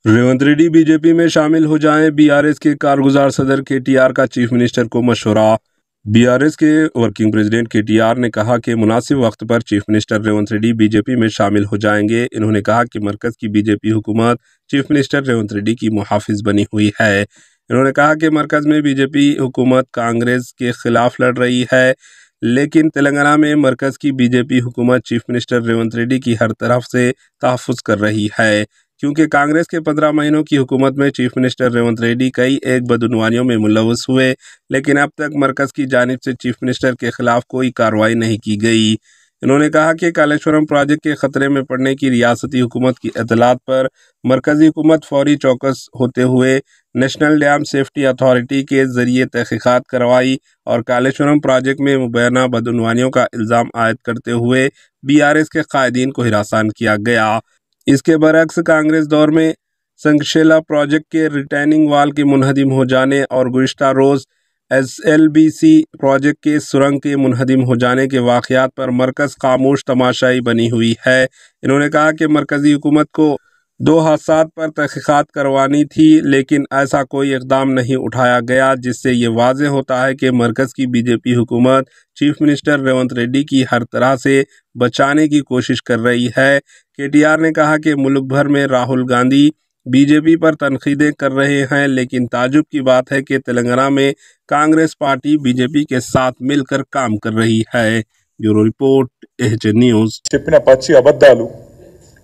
Revanth Reddy BJP में शामिल हो जाएं, बीआरएस के कारगुजार सदर केटीआर का चीफ मिनिस्टर को मशवरा। बीआरएस के वर्किंग प्रेसिडेंट केटीआर ने कहा कि मुनासिब वक्त पर chief minister Revanth Reddy BJP में शामिल हो जाएंगे। इन्होंने कहा कि मरकज की बीजेपी हुकूमत चीफ मिनिस्टर रेवंत रेड्डी की मुहाफिज बनी हुई है। इन्होंने कहा कि मरकज में बीजेपी हुकूमत कांग्रेस के खिलाफ लड़ रही है, लेकिन तेलंगाना में मरकज की बीजेपी हुकूमत चीफ मिनिस्टर रेवंत रेड्डी की हर तरफ से तहफ़्फ़ुज़ कर रही है, क्योंकि कांग्रेस के 15 महीनों की हुकूमत में चीफ मिनिस्टर रेवंत रेड्डी कई एक बदउनवानियों में मुलव्वस हुए, लेकिन अब तक मरकज़ की जानिब से चीफ मिनिस्टर के खिलाफ कोई कार्रवाई नहीं की गई। इन्होंने कहा कि कालेश्वरम प्रोजेक्ट के खतरे में पड़ने की रियासती हुकूमत की इत्तलात पर मरकज़ी हुकूमत फौरी चौकस होते हुए नेशनल डैम सेफ्टी अथॉरिटी के जरिए तहकीकात करवाई और कालेश्वरम प्रोजेक्ट में मुबैना बदउनवानियों का इल्ज़ाम आयद करते हुए बीआरएस के कायदीन को हिरासान किया गया। इसके बरक्स कांग्रेस दौर में संकशेला प्रोजेक्ट के रिटेनिंग वाल के मुनहदिम हो जाने और गुज़िश्ता रोज़ एसएलबीसी प्रोजेक्ट के सुरंग के मुनहदिम हो जाने के वाक़यात पर मरकज़ खामोश तमाशाई बनी हुई है। इन्होंने कहा कि मरकज़ी हुकूमत को 2 हादसात पर तहक़ीक़ात करवानी थी, लेकिन ऐसा कोई इक़दाम नहीं उठाया गया, जिससे ये वाज़ेह होता है कि मरकज़ की बीजेपी हुकूमत चीफ मिनिस्टर रेवंत रेड्डी की हर तरह से बचाने की कोशिश कर रही है। केटीआर ने कहा कि मुल्क भर में राहुल गांधी बीजेपी पर तनकीदें कर रहे हैं, लेकिन ताजुब की बात है कि तेलंगाना में कांग्रेस पार्टी बीजेपी के साथ मिलकर काम कर रही है। Bureau report, HN news. చెప్పిన పచ్చి అబద్ధాలు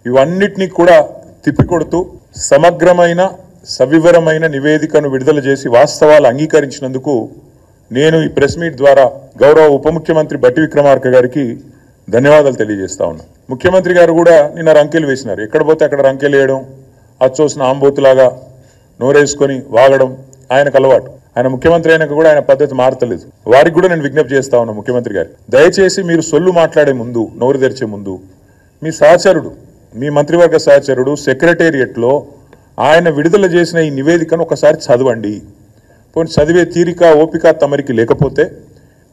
ఇవన్నిటిని కూడా తిప్పికొడుతూ సమగ్రమైన సవివరమైన నివేదికను విడుదల చేసి వాస్తవాలు అంగీకరించినందుకు నేను ఈ ప్రెస్ మీట్ ద్వారా గౌరవ ఉప ముఖ్యమంత్రి బట్టి విక్రమార్క గారికి ధన్యవాదాలు తెలియజేస్తా ఉన్నా। ముఖ్యమంత్రి గారు కూడా నిన్న రంకెలు వేసినారు, ఎక్కడ పోతే అక్కడ రంకెలు వేయడం, అచ్చోసిన ఆంబోతులాగా నోరేసుకొని వాగడం ఆయనకు అలవాటు। ఆయన ముఖ్యమంత్రి అయినాక కూడా ఆయన పద్ధతి మారతలేదు। వారికి కూడా నేను విజ్ఞప్తి చేస్తా ఉన్నా ముఖ్యమంత్రి గారు, దయచేసి మీరు సొల్లు మాట్లాడే ముందు, నోరు తెరిచే ముందు మీ సహచరుడు, మీ మంత్రివర్గ సహచరుడు సెక్రటేరియట్లో ఆయన విడుదల చేసిన ఈ నివేదికను ఒకసారి చదవండి। పోనీ చదివే తీరిక ఓపిక తమరికి లేకపోతే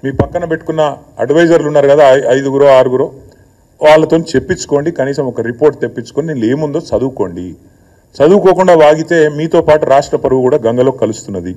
మీ పక్కన పెట్టుకున్న అడ్వైజర్లు ఉన్నారు కదా, 5గురో 6గురో, వాళ్ళతో చెప్పించుకోండి, కనీసం ఒక రిపోర్ట్ తెప్పించుకొని నేను ఏముందో చదువుకోండి। చదువుకోకుండా వాగితే మీతో పాటు రాష్ట్ర పరువు కూడా గంగలో కలుస్తున్నది।